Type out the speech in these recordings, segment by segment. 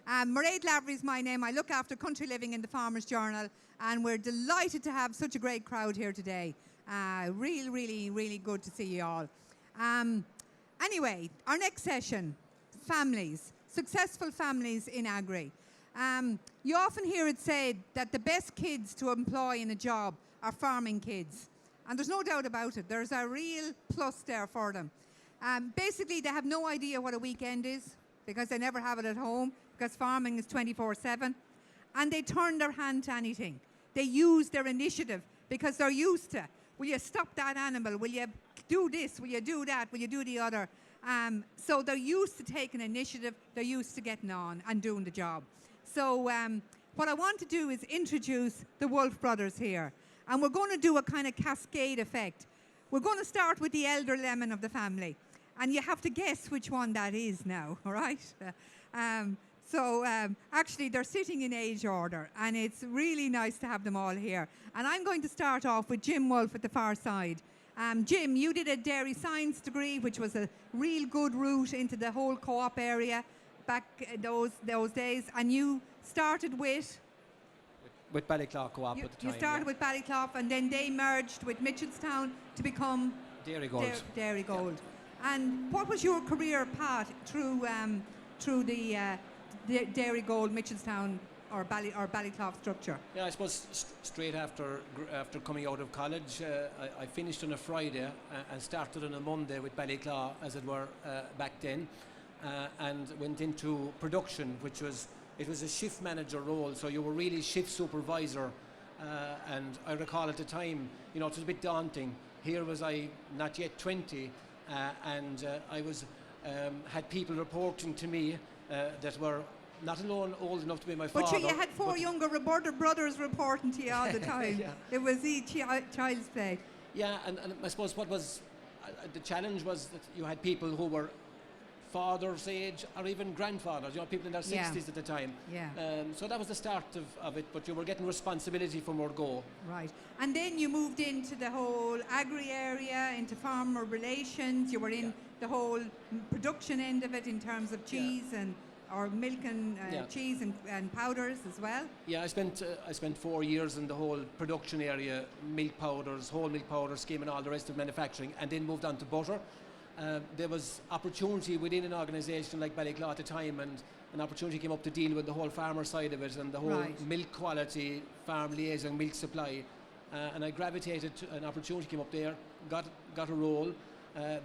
Mairead Lavery is my name. I look after country living in the Farmers Journal, and we're delighted to have such a great crowd here today. Really good to see you all. Anyway, our next session, families, successful families in agri. You often hear it said that the best kids to employ in a job are farming kids. And there's no doubt about it. There's a real plus there for them. Basically, they have no idea what a weekend is because they never have it at home because farming is 24/7. And they turn their hand to anything. They use their initiative because they're used to, will you stop that animal? Will you do this? Will you do that? Will you do the other? So they're used to taking initiative. They're used to getting on and doing the job. So what I want to do is introduce the Woulfe brothers here. And we're going to do a kind of cascade effect. We're going to start with the elder lemon of the family. And you have to guess which one that is now, all right? Actually, they're sitting in age order. And it's really nice to have them all here. And I'm going to start off with Jim Woulfe at the far side. Jim, you did a dairy science degree, which was a real good route into the whole co-op area back those days. And you started with Ballyclough Co-op at the time. You started with Ballyclough, and then they merged with Mitchelstown to become Dairy Gold. Dairy Gold. Yeah. And what was your career path through the Dairy Gold, Mitchelstown, or Ballyclough structure? Yeah, I suppose straight after coming out of college, I finished on a Friday and started on a Monday with Ballyclough, as it were, back then, and went into production, which was. It was a shift manager role, so you were really shift supervisor. And I recall at the time, it was a bit daunting. Here was I, not yet 20, and I was had people reporting to me that were not alone old enough to be my father. But you had four younger brothers reporting to you all the time. Yeah. It was child's play. Yeah, and I suppose what was the challenge was that you had people who were father's age or even grandfathers, people in their 60s at the time. Yeah. So that was the start of it, but you were getting responsibility from more go. Right. And then you moved into the whole agri area, into farmer relations. You were in the whole production end of it in terms of cheese or milk and cheese and powders as well. Yeah, I spent 4 years in the whole production area, milk powders, whole milk powder scheme and all the rest of manufacturing, and then moved on to butter. There was opportunity within an organisation like Ballyclough at the time, and an opportunity came up to deal with the whole farmer side of it and the whole milk quality, farm liaison, milk supply. And I gravitated to an opportunity came up there, got a role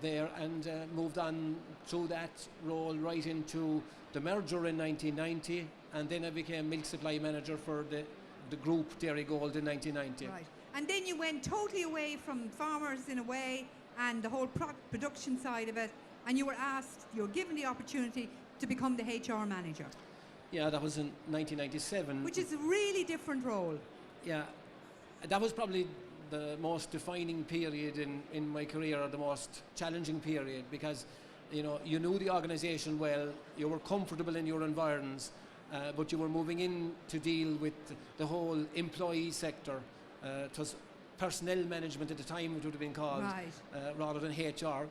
there, and moved on through that role right into the merger in 1990, and then I became milk supply manager for the group Dairy Gold in 1990. Right. And then you went totally away from farmers in a way, and the whole production side of it, and you were given the opportunity to become the HR manager. Yeah, that was in 1997. Which is a really different role. Yeah, that was probably the most defining period in my career, or the most challenging period, because you knew the organisation well, you were comfortable in your environs, but you were moving in to deal with the whole employee sector. It was personnel management at the time, it would have been called, rather than HR.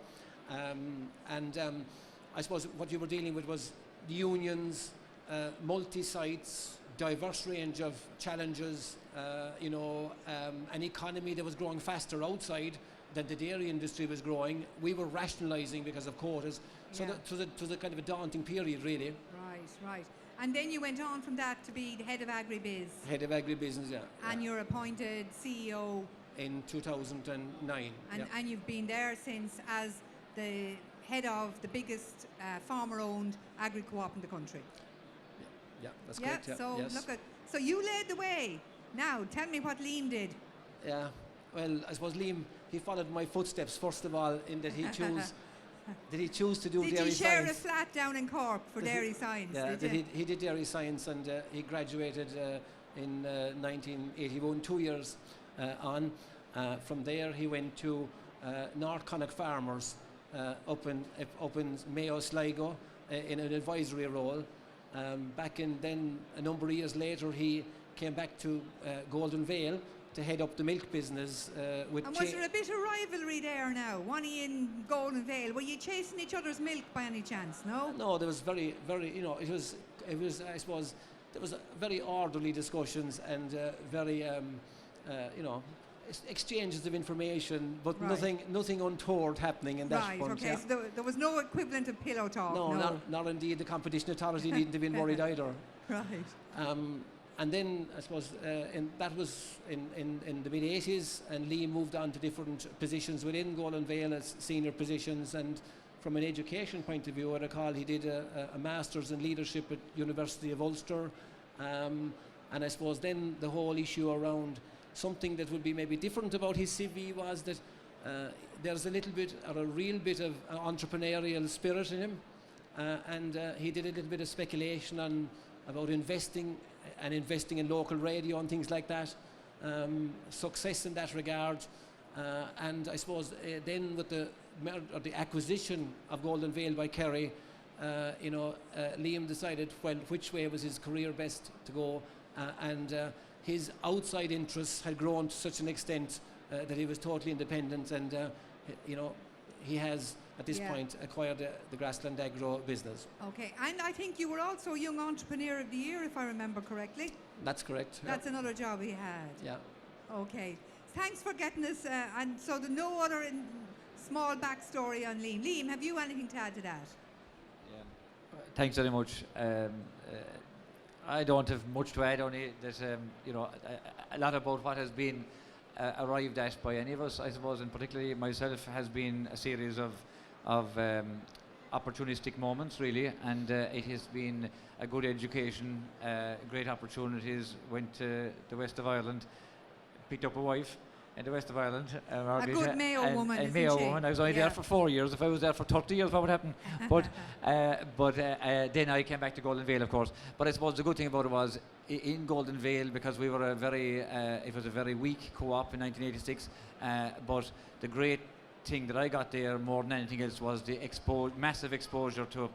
I suppose what you were dealing with was the unions, multi-sites, diverse range of challenges, an economy that was growing faster outside than the dairy industry was growing. We were rationalising because of quotas. So it was a kind of a daunting period, really. Right. And then you went on from that to be the head of agribiz. Head of agribusiness, yeah. And you're appointed CEO in 2009. And you've been there since as the head of the biggest farmer-owned agri co-op in the country. Yeah, that's correct. Yeah, so yes. So you led the way. Now, tell me what Liam did. Yeah, well, I suppose Liam, he followed my footsteps first of all, in that he chose to do dairy science. Did you share a flat down in Cork for dairy science? Yeah, he did dairy science, and he graduated in 1981, 2 years on. From there he went to North Connacht Farmers up in Mayo, Sligo, in an advisory role. Then a number of years later he came back to Golden Vale to head up the milk business with. And was there a bit of rivalry there now? One in Golden Vale, were you chasing each other's milk by any chance? No. No, there was very, very. It was it was, I suppose, there was very orderly discussions and very, you know, exchanges of information, but nothing untoward happening in that point. Okay, so there was no equivalent of pillow talk. No, not indeed. The competition authority needn't have been worried either. Right. And then I suppose that was in the mid 80s, and Liam moved on to different positions within Golden Vale as senior positions. And from an education point of view, I recall he did a master's in leadership at University of Ulster. And I suppose then the whole issue around something that would be maybe different about his CV was that there's a little bit or a real bit of entrepreneurial spirit in him, and he did a little bit of speculation about investing in local radio and things like that, success in that regard, and I suppose then with the acquisition of Golden Vale by Kerry, Liam decided which way was his career best to go, and his outside interests had grown to such an extent that he was totally independent, and he has at this point acquired the Grassland Agro business. Okay, and I think you were also Young Entrepreneur of the Year, if I remember correctly. That's correct. That's another job he had. Yeah. Okay, thanks for getting us. And so there's no other small backstory on Liam. Liam, have you anything to add to that? Yeah. Thanks very much. I don't have much to add, only that a lot about what has been arrived at by any of us, I suppose, and particularly myself, has been a series of opportunistic moments, really, and it has been a good education, great opportunities. Went to the west of Ireland, picked up a wife in the west of Ireland, a good Mayo woman, a Mayo woman. I was only there for 4 years. If I was there for 30 years, what would happen? But then I came back to Golden Vale, of course. But I suppose the good thing about it was in Golden Vale, because we were it was a very weak co-op in 1986. But the great thing that I got there more than anything else was the massive exposure to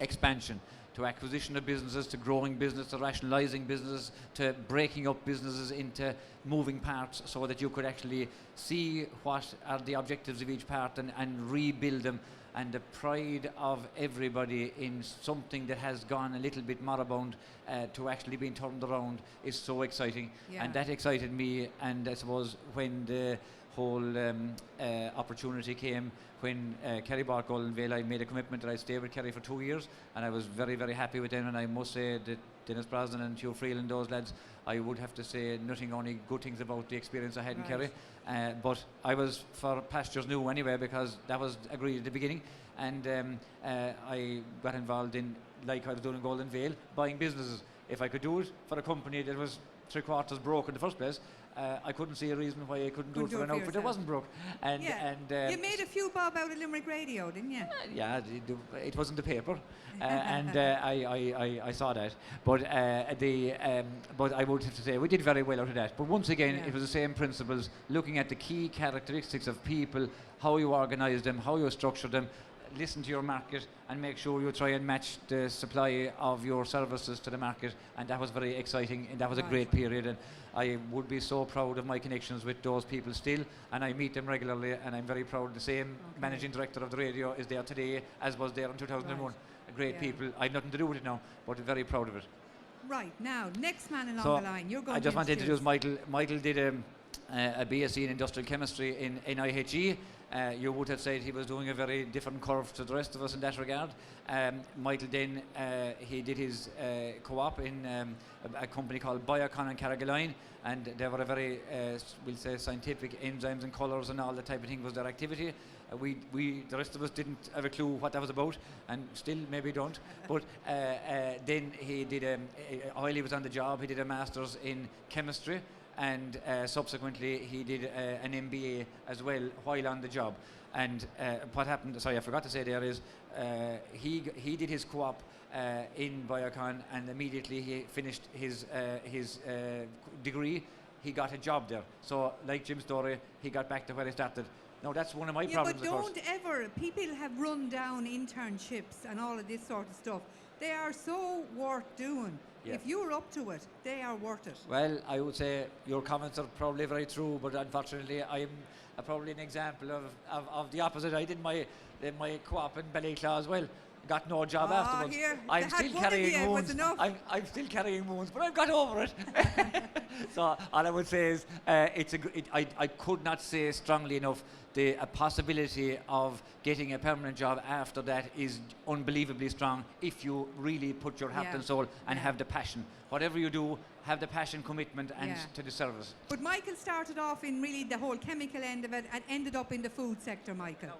expansion, to acquisition of businesses, to growing business, to rationalising businesses, to breaking up businesses into moving parts, so that you could actually see what are the objectives of each part and rebuild them. And the pride of everybody in something that has gone a little bit moribund to actually being turned around is so exciting. Yeah. And that excited me. And I suppose when the whole opportunity came, when Kerry bought Golden Vale, I made a commitment that I'd stay with Kerry for 2 years, and I was very, very happy with them. And I must say that Dennis Brosnan and Hugh Freeland, those lads, I would have to say nothing, only good things about the experience I had in Kerry. But I was for pastures new anyway, because that was agreed at the beginning. And I got involved in, like I was doing in Golden Vale, buying businesses. If I could do it for a company that was 3/4 broke in the first place, I couldn't see a reason why I couldn't do it for an outfit that wasn't broke. And you made a few bob out of Limerick Radio, didn't you? Yeah, it wasn't the paper, and I saw that. But but I would have to say we did very well out of that. But once again, it was the same principles, looking at the key characteristics of people, how you organise them, how you structure them. Listen to your market and make sure you try and match the supply of your services to the market, and that was very exciting, and that was a great period, and I would be so proud of my connections with those people still, and I meet them regularly, and I'm very proud. The same managing director of the radio is there today as was there in 2001. Great people. I've nothing to do with it now, but very proud of it. Right, now next man along the line, you're going I just want to introduce Michael. Michael did a BSc in industrial chemistry in IHE. You would have said he was doing a very different curve to the rest of us in that regard. Michael then, he did his co-op in a company called Biocon in Carrigaline, and they were a very, we'll say, scientific enzymes and colours and all that type of thing was their activity. The rest of us didn't have a clue what that was about, and still maybe don't. But then he did, while he was on the job, he did a master's in chemistry, and subsequently he did an MBA as well while on the job. And what happened, sorry, I forgot to say there is, he did his co-op in Biocon, and immediately he finished his degree, he got a job there. So like Jim's story, he got back to where he started. Now that's one of my problems, but don't ever, people have run down internships and all of this sort of stuff. They are so worth doing. Yeah. If you're up to it, they are worth it. Well, I would say your comments are probably very true, but unfortunately I'm probably an example of the opposite. I did my co-op in Ballyclaw as well, got no job Oh, afterwards. here, I'm they had still one of carrying you, it was wounds. enough. I'm still carrying wounds, but I've got over it. So all I would say is I could not say strongly enough the possibility of getting a permanent job after that is unbelievably strong if you really put your heart Yeah. and soul and Yeah. have the passion. Whatever you do, have the passion, commitment, and Yeah. to the service. But Michael started off in really the whole chemical end of it and ended up in the food sector, Michael.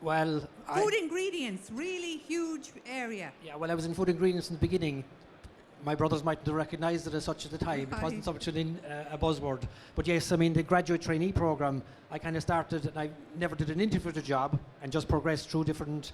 Well, Food ingredients, really huge area. I was in food ingredients in the beginning. My brothers mightn't have recognised it as such at the time. It Right. wasn't so much a buzzword. But yes, I mean, the graduate trainee programme, I kind of started, and I never did an interview for the job, and just progressed through different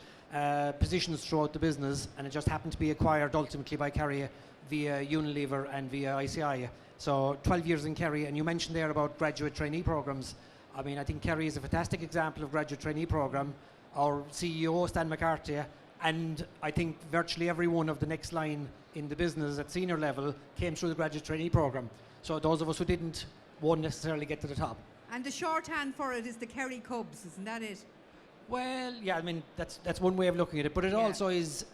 positions throughout the business, and it just happened to be acquired ultimately by Kerry via Unilever and via ICI. So 12 years in Kerry, and you mentioned there about graduate trainee programmes. I mean, I think Kerry is a fantastic example of graduate trainee programme. Our CEO, Stan McCarthy, and I think virtually everyone of the next line in the business at senior level came through the graduate trainee programme. So those of us who didn't won't necessarily get to the top. And the shorthand for it is the Kerry Cubs, isn't that it? Well, yeah, I mean, that's one way of looking at it. But it Yeah. also is,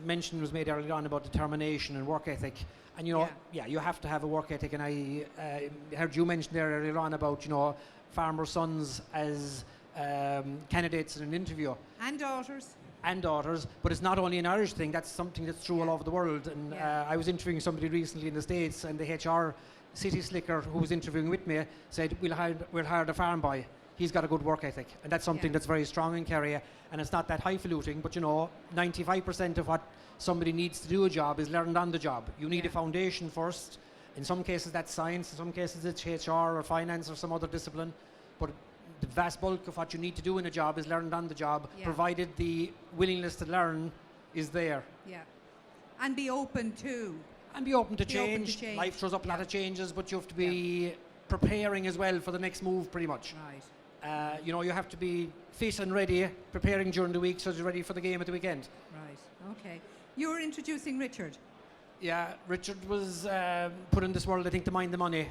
mention was made earlier on about determination and work ethic. And, you have to have a work ethic. And I heard you mention there earlier on about, farmer sons as candidates in an interview. And daughters. And daughters, but it's not only an Irish thing, that's something that's true all over the world. And Yeah. I was interviewing somebody recently in the States, and the HR city slicker who was interviewing with me said, we'll hire the farm boy. He's got a good work ethic. And that's something Yeah. that's very strong in Kerry. And it's not that highfalutin, but 95% of what somebody needs to do a job is learned on the job. You need Yeah. a foundation first. In some cases that's science, in some cases it's HR or finance or some other discipline. But the vast bulk of what you need to do in a job is learned on the job, Yeah. provided the willingness to learn is there. Yeah. And be open to. And be open to Be open to change. change. Life throws up a lot Yeah. of changes, but you have to be preparing as well for the next move, pretty much. Right. You have to be fit and ready, preparing during the week so you're ready for the game at the weekend. Right. Okay. You were introducing Richard. Yeah, Richard was put in this world, I think, to mind the money.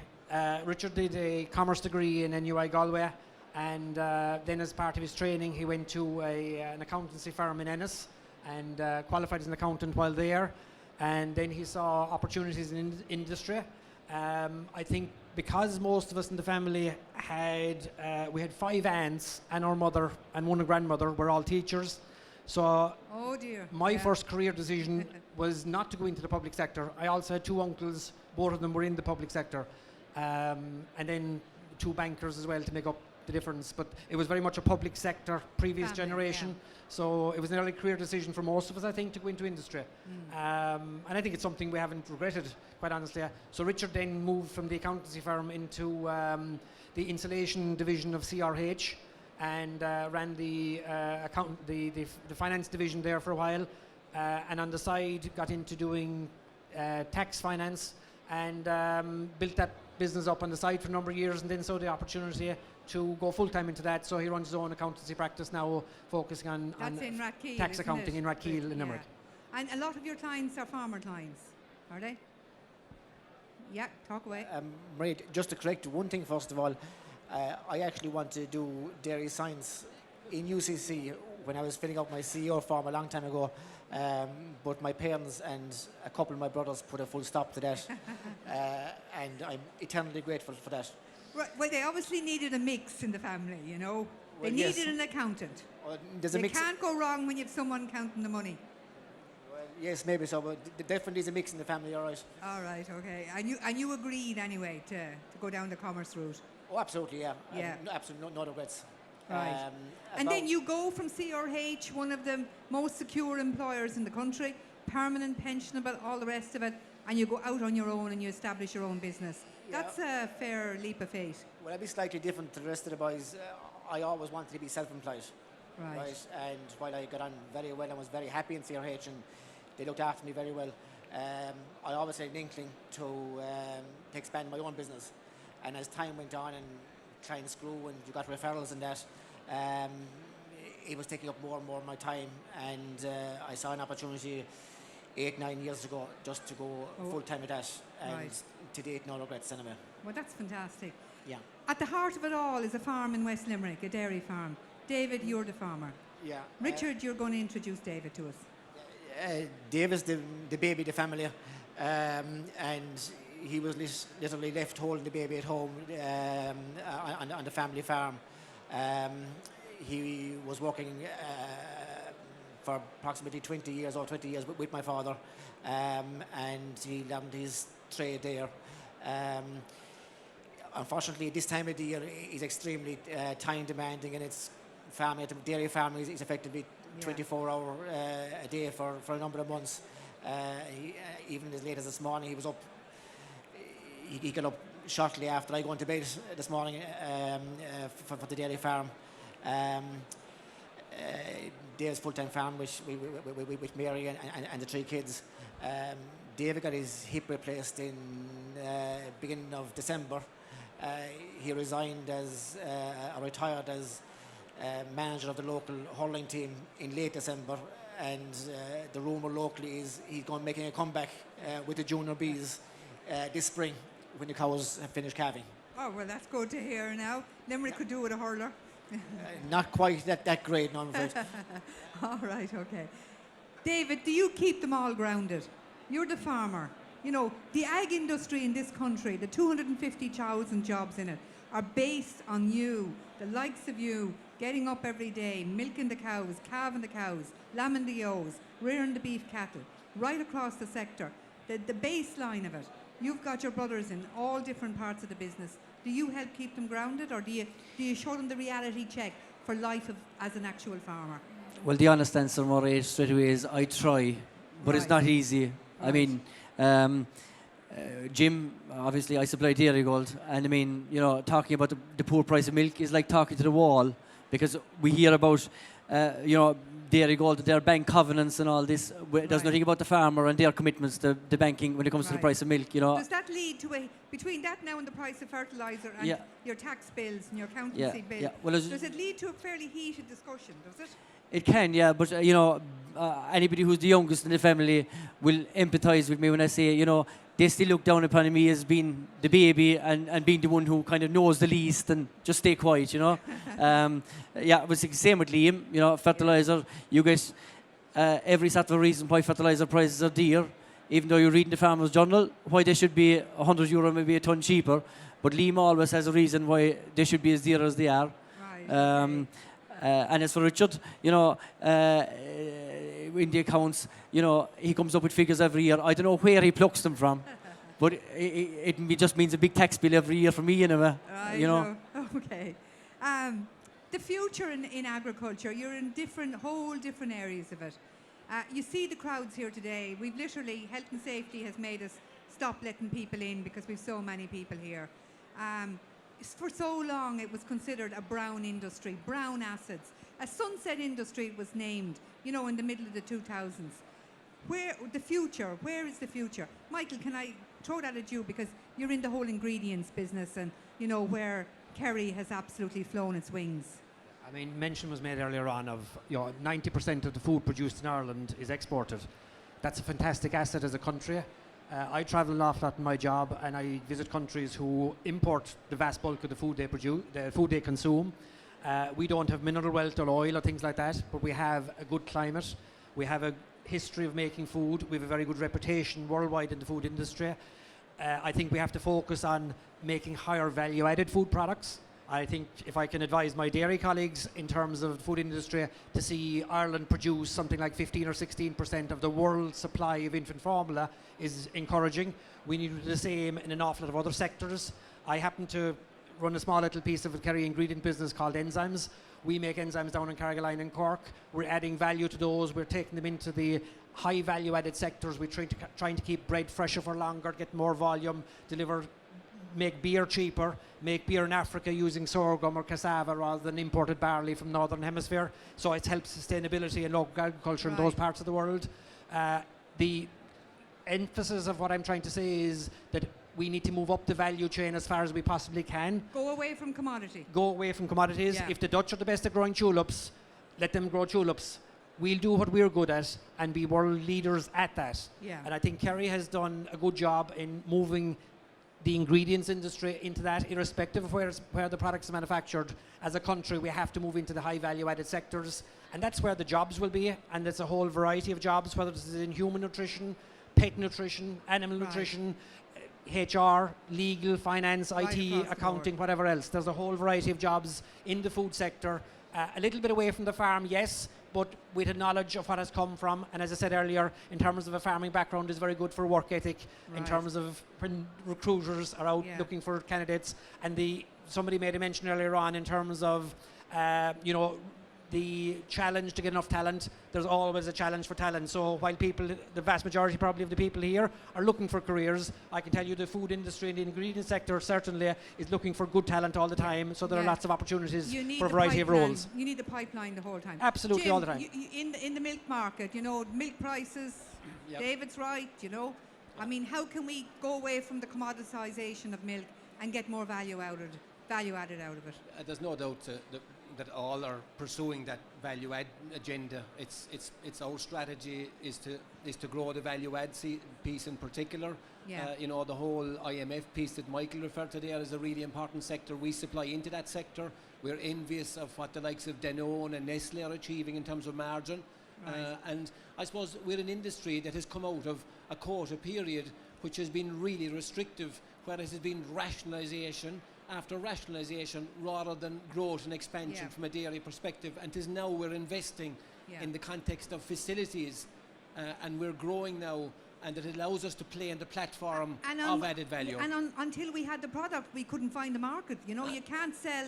Richard did a commerce degree in NUI Galway, and then as part of his training, he went to an accountancy firm in Ennis and qualified as an accountant while there. And then he saw opportunities in industry. I think because most of us in the family we had 5 aunts and our mother and one grandmother were all teachers. So Oh dear. my Yeah. first career decision was not to go into the public sector. I also had 2 uncles, both of them were in the public sector. And then 2 bankers as well to make up the difference. But it was very much a public sector, previous Family, generation. yeah. So it was an early career decision for most of us, I think, to go into industry. And I think it's something we haven't regretted, quite honestly. So Richard then moved from the accountancy firm into the insulation division of CRH and ran the finance division there for a while. And on the side, got into doing tax finance and built that business up on the side for a number of years, and then saw the opportunity to go full-time into that. So he runs his own accountancy practice now, focusing on That's in Rathkeale, tax isn't accounting it? in Rathkeale in Yeah. Limerick. And a lot of your clients are farmer clients, are they? Yeah, talk away. Marie, just to correct one thing first of all, I actually want to do dairy science in UCC when I was filling out my CEO form a long time ago, but my parents and a couple of my brothers put a full stop to that, and I'm eternally grateful for that. Right, well, they obviously needed a mix in the family, you know. They Well, yes. needed an accountant. There's a You mix. can't go wrong when you have someone counting the money. Well, yes, maybe so, but definitely is a mix in the family, all right. All right, okay. And you agreed anyway to go down the commerce route. Oh, absolutely, yeah. Yeah. Absolutely, no regrets. Right. And then you go from CRH, one of the most secure employers in the country, permanent, pensionable, all the rest of it, and you go out on your own and you establish your own business. Yeah. That's a fair leap of faith. Well, I'd be slightly different to the rest of the boys. I always wanted to be self-employed. Right. And while I got on very well and was very happy in CRH and they looked after me very well, I always had an inkling to expand my own business. And as time went on and clients grew and you got referrals and that, it was taking up more and more of my time. And I saw an opportunity 8-9 years ago just to go full-time at that. And Right. to date, no regrets anyway. Well, that's fantastic. Yeah. At the heart of it all is a farm in West Limerick, a dairy farm. David, you're the farmer. Yeah. Richard, you're going to introduce David to us. Dave is the baby of the family, and he was literally left holding the baby at home on the family farm. He was working for approximately 20 years with my father, and he learned his trade there. Unfortunately, this time of the year is extremely time demanding, and it's farming, dairy farming is effectively 24-hour a day for a number of months. Even as late as this morning, he was up. He got up shortly after I go into bed this morning for the dairy farm. Dave's full-time farm with Mary and the 3 kids. David got his hip replaced in beginning of December. He resigned or retired as manager of the local hurling team in late December, and the rumour locally is he's going making a comeback with the junior bees this spring when the cows have finished calving. Oh, well, that's good to hear now. Limerick could do with a hurler. Not quite that great, no, I'm afraid. All right, okay. David, do you keep them all grounded? You're the farmer. You know, the ag industry in this country, the 250,000 jobs in it, are based on you, the likes of you, getting up every day, milking the cows, calving the cows, lambing the ewes, rearing the beef cattle, right across the sector. The baseline of it, you've got your brothers in all different parts of the business. Do you help keep them grounded, or do you show them the reality check for life as an actual farmer? Well, the honest answer, Maureen, straight away is I try, but it's not easy. Right. I mean, Jim, obviously I supply Dairy Gold, and I mean, you know, talking about the poor price of milk is like talking to the wall, because we hear about, you know, Dairy Gold, their bank covenants and all this. There's nothing about the farmer and their commitments to the banking when it comes to the price of milk, you know. Does that lead to between that now and the price of fertiliser and your tax bills and your accountancy bills, well, does it lead to a fairly heated discussion, does it? It can, yeah, but you know, anybody who's the youngest in the family will empathise with me when I say, you know, they still look down upon me as being the baby and being the one who kind of knows the least and just stay quiet, you know. Yeah, it was the same with Liam, you know, fertiliser. You guys, every sort of reason why fertiliser prices are dear, even though you're reading the Farmer's Journal, why they should be €100 maybe a tonne cheaper. But Liam always has a reason why they should be as dear as they are. Right. And as for Richard, you know, in the accounts, you know, he comes up with figures every year. I don't know where he plucks them from, but it just means a big tax bill every year for me, anyway. You know. Okay. The future in agriculture, you're in whole different areas of it. You see the crowds here today. We've literally, health and safety has made us stop letting people in because we've so many people here. For so long it was considered a brown industry, brown acids. A sunset industry was named, you know, in the middle of the 2000s. Where is the future? Michael, can I throw that at you, because you're in the whole ingredients business, and you know where Kerry has absolutely flown its wings. I mean, mention was made earlier on of, you know, 90% of the food produced in Ireland is exported. That's a fantastic asset as a country. I travel an awful lot in my job, and I visit countries who import the vast bulk of the food they produce, the food they consume. We don't have mineral wealth or oil or things like that, but we have a good climate. We have a history of making food. We have a very good reputation worldwide in the food industry. I think we have to focus on making higher value-added food products. I think if I can advise my dairy colleagues in terms of the food industry, to see Ireland produce something like 15 or 16% of the world's supply of infant formula is encouraging. We need to do the same in an awful lot of other sectors. I happen to run a small little piece of a Kerry ingredient business called Enzymes. We make enzymes down in Carrigaline and Cork. We're adding value to those. We're taking them into the high value-added sectors. We're trying to keep bread fresher for longer, get more volume, make beer cheaper, make beer in Africa using sorghum or cassava rather than imported barley from Northern Hemisphere. So it helps sustainability and local agriculture in those parts of the world. The emphasis of what I'm trying to say is that we need to move up the value chain as far as we possibly can. Go away from commodity. Go away from commodities. Yeah. If the Dutch are the best at growing tulips, let them grow tulips. We'll do what we're good at and be world leaders at that. Yeah. And I think Kerry has done a good job in moving the ingredients industry into that, irrespective of where the products are manufactured. As a country, we have to move into the high value-added sectors, and that's where the jobs will be. And there's a whole variety of jobs, whether it's in human nutrition, pet nutrition, animal nutrition, HR, legal, finance, IT, accounting, whatever else. There's a whole variety of jobs in the food sector. A little bit away from the farm, yes, but with a knowledge of what has come from. And as I said earlier, in terms of a farming background, is very good for work ethic. In terms of when recruiters are out looking for candidates. And somebody made a mention earlier on in terms of, the challenge to get enough talent. There's always a challenge for talent. So while the vast majority probably of the people here are looking for careers, I can tell you the food industry and the ingredient sector certainly is looking for good talent all the time. So there are lots of opportunities for a variety of roles. You need the pipeline the whole time. Absolutely, Jim, all the time. In the milk market, milk prices, David's right, I mean, how can we go away from the commoditisation of milk and get more value added out of it? There's no doubt that all are pursuing that value add agenda. It's our strategy is to grow the value add piece in particular. The whole IMF piece that Michael referred to there is a really important sector. We supply into that sector. We're envious of what the likes of Danone and Nestle are achieving in terms of margin. And I suppose we're an industry that has come out of a quota period which has been really restrictive, where it has been rationalisation after rationalisation rather than growth and expansion from a dairy perspective. And is now we're investing in the context of facilities and we're growing now, and it allows us to play in the platform of added value. And until we had the product, we couldn't find the market. You can't sell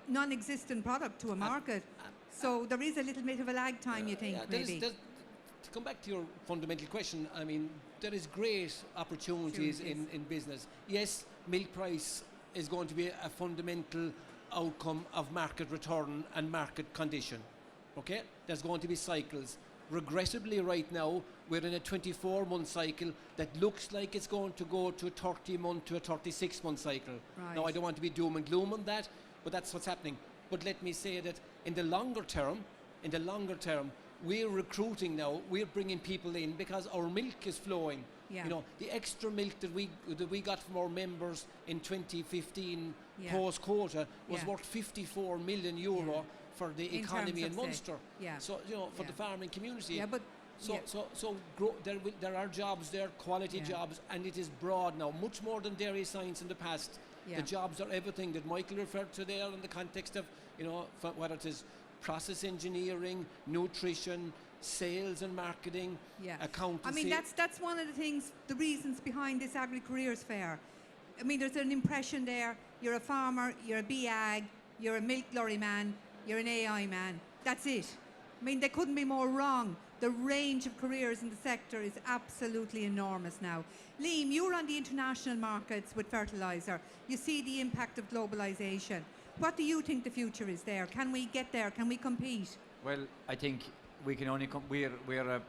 non-existent product to a market. So there is a little bit of a lag time, you think, maybe. To come back to your fundamental question, I mean, there is great opportunities in business. Yes, milk price is going to be a fundamental outcome of market return and market condition. Okay? There's going to be cycles. Regrettably, right now, we're in a 24-month cycle that looks like it's going to go to a 30-month to a 36-month cycle. Now, I don't want to be doom and gloom on that, but that's what's happening. But let me say that in the longer term, we're recruiting now. We're bringing people in because our milk is flowing. The extra milk that we got from our members in 2015 post-quota was worth 54 million euro for the economy in Munster. So for the farming community. There are jobs there, quality jobs, and it is broad now, much more than dairy science in the past. The jobs are everything that Michael referred to there in the context of whether it is process engineering, nutrition, sales and marketing, accountancy. I mean, that's one of the reasons behind this Agri Careers Fair. I mean, there's an impression there, you're a farmer, you're a BAG, you're a milk lorry man, you're an AI man. That's it. I mean, they couldn't be more wrong. The range of careers in the sector is absolutely enormous now. Liam, you're on the international markets with fertiliser. You see the impact of globalisation. What do you think the future is there? Can we get there? Can we compete? Well, I think we can only we're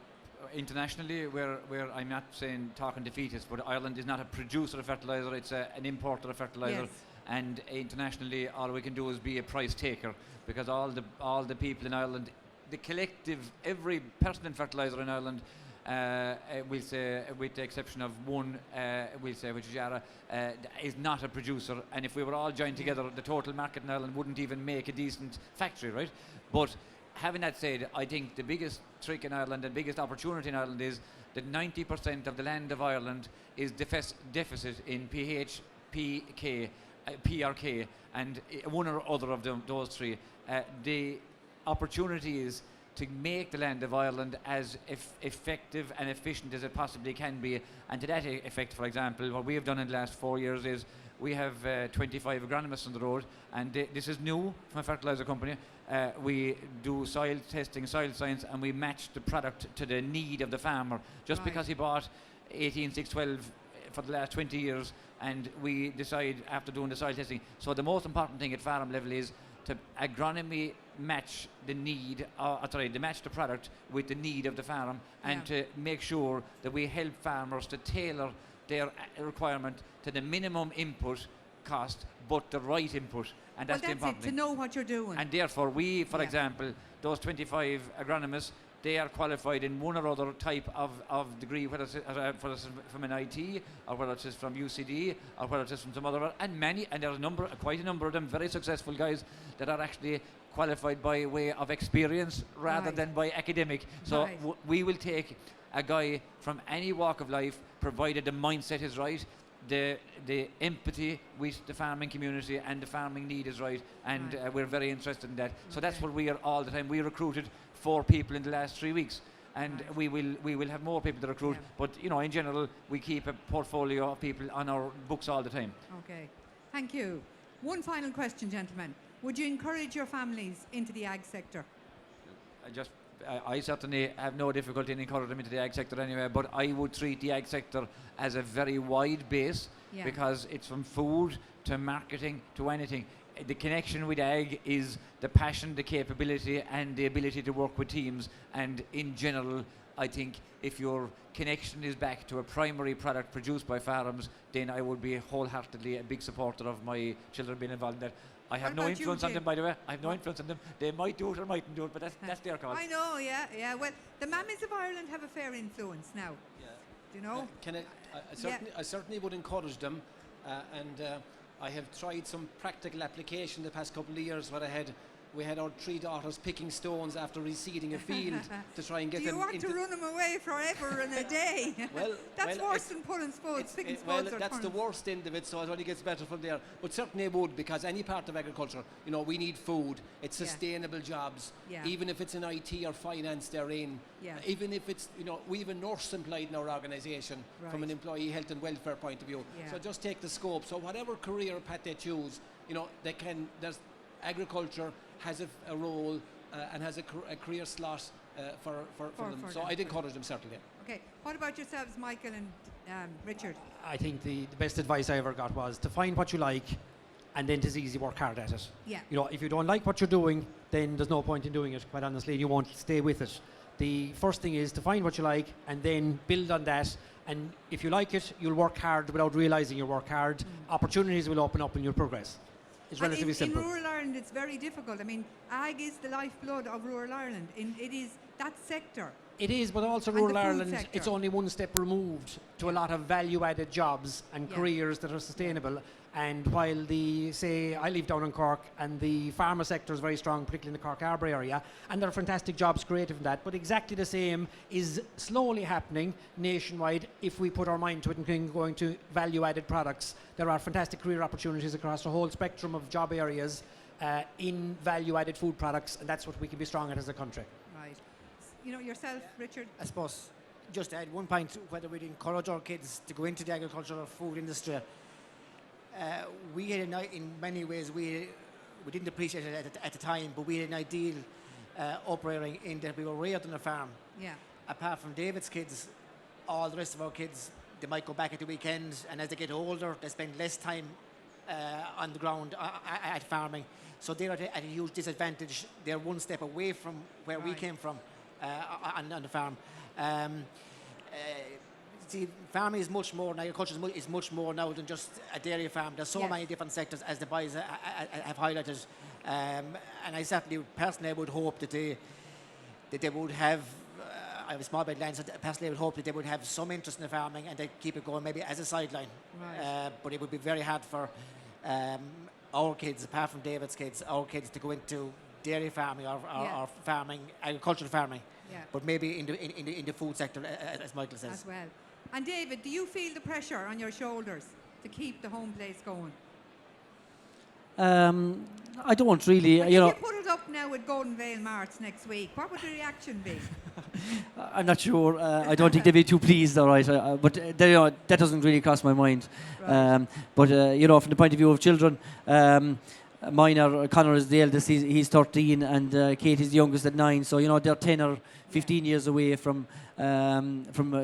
internationally we're I'm not saying talking defeatist, but Ireland is not a producer of fertiliser, it's an importer of fertiliser. And internationally all we can do is be a price taker, because all the people in Ireland, the collective, every person in fertiliser in Ireland, we'll say, with the exception of one, we'll say, which is Yara, is not a producer. And if we were all joined together, the total market in Ireland wouldn't even make a decent factory, right? But having that said, I think the biggest trick in Ireland and biggest opportunity in Ireland is that 90% of the land of Ireland is deficit in pH, PK, PRK, and one or other of those three. The opportunity is to make the land of Ireland as effective and efficient as it possibly can be. And to that effect, for example, what we have done in the last 4 years is we have 25 agronomists on the road, and this is new from a fertiliser company. We do soil testing, soil science, and we match the product to the need of the farmer. Just because he bought 18612 for the last 20 years, and we decide after doing the soil testing. So the most important thing at farm level is to agronomy match the need, to match the product with the need of the farm, and to make sure that we help farmers to tailor their requirement to the minimum input cost, but the right input. And that's the important thing. To know what you're doing. And therefore we, for example, those 25 agronomists, they are qualified in one or other type of degree, whether it's from an IT, or whether it's from UCD, or whether it's from some other, and there's quite a number of them, very successful guys that are actually qualified by way of experience rather than by academic. So we will take a guy from any walk of life, provided the mindset is right, the empathy with the farming community and the farming need is right, and we're very interested in that. So that's what we are all the time. We recruited 4 people in the last 3 weeks, and we will have more people to recruit. But in general, we keep a portfolio of people on our books all the time. Okay, thank you. One final question, gentlemen. Would you encourage your families into the ag sector? I certainly have no difficulty in encouraging them into the ag sector anyway, but I would treat the ag sector as a very wide base, because it's from food to marketing to anything. The connection with ag is the passion, the capability, and the ability to work with teams. And in general, I think if your connection is back to a primary product produced by farms, then I would be wholeheartedly a big supporter of my children being involved in that. I have no influence on them, by the way. I have no influence on them. They might do it or mightn't do it, but that's their call. I know, yeah. Well, the Mammies of Ireland have a fair influence now. Yeah. Do you know? I certainly would encourage them, and I have tried some practical application the past couple of years where we had our 3 daughters picking stones after reseeding a field to try and get them. Do you want to run them away forever in a day? That's worse than pulling spuds, picking spuds. Well, that's the worst end of it, so it only gets better from there. But certainly it would, because any part of agriculture, we need food. It's sustainable jobs. Yeah. Even if it's in IT or finance they're in. Yeah. Even if it's, we have a nurse employed in our organisation from an employee health and welfare point of view. Yeah. So just take the scope. So whatever career path they choose, agriculture has a role and has a career slot for them. So I'd encourage them, certainly. Okay. What about yourselves, Michael and Richard? I think the best advice I ever got was to find what you like, and then it's easy, work hard at it. Yeah. If you don't like what you're doing, then there's no point in doing it, quite honestly, and you won't stay with it. The first thing is to find what you like and then build on that. And if you like it, you'll work hard without realising you work hard. Opportunities will open up and you'll progress. It's relatively simple. In rural Ireland, it's very difficult. I mean, ag is the lifeblood of rural Ireland. It is that sector. It is, but also And the rural food Ireland, sector. it's only one step removed to a lot of value-added jobs and careers that are sustainable. And while I live down in Cork, and the pharma sector is very strong, particularly in the Cork Harbour area, and there are fantastic jobs created from that, but exactly the same is slowly happening nationwide if we put our mind to it and going to value-added products. There are fantastic career opportunities across the whole spectrum of job areas in value-added food products, and that's what we can be strong at as a country. Right. Yourself, Richard? I suppose, just to add one point, whether we'd encourage our kids to go into the agricultural or food industry, we had in many ways, we didn't appreciate it at the time, but we had an ideal upbringing in that we were raised on a farm. Yeah. Apart from David's kids, all the rest of our kids, they might go back at the weekend, and as they get older, they spend less time on the ground at farming. So they're at a huge disadvantage. They're one step away from where we came from on the farm. See, farming is much more, and agriculture is much more now than just a dairy farm. There's so many different sectors, as the boys have highlighted. And I certainly, personally, would hope that they would have, I have a small bit of land, so personally I would hope that they would have some interest in the farming and they keep it going maybe as a sideline. Right. But it would be very hard for our kids, apart from David's kids, our kids to go into dairy farming or farming, agricultural farming. Yeah. But maybe in the food sector, as Michael says. As well. And David, do you feel the pressure on your shoulders to keep the home place going? I don't really, If you put it up now with Golden Vale Marts next week, what would the reaction be? I'm not sure. I don't think they'd be too pleased, all right. But that doesn't really cross my mind. Right. But from the point of view of children, mine are, Connor is the eldest, he's 13, and Kate is the youngest at 9. So they're 10 or 15 years away from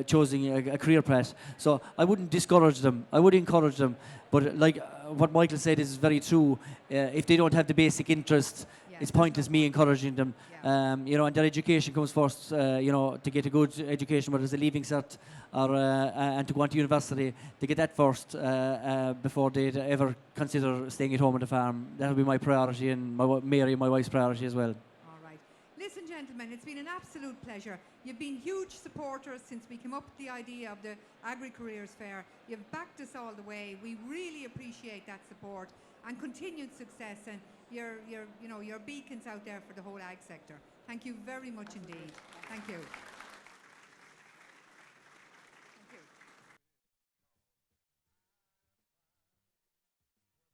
choosing a career path. So I wouldn't discourage them. I would encourage them. But like what Michael said is very true. If they don't have the basic interest, it's pointless me encouraging them. And their education comes first. To get a good education, whether it's a leaving cert or and to go on to university, to get that first before they'd ever consider staying at home on the farm. That would be my priority, and Mary, my wife's priority as well. All right. Listen, gentlemen, it's been an absolute pleasure. You've been huge supporters since we came up with the idea of the Agri Careers Fair. You've backed us all the way. We really appreciate that support and continued success, and your beacons out there for the whole ag sector. Thank you very much indeed. Thank you.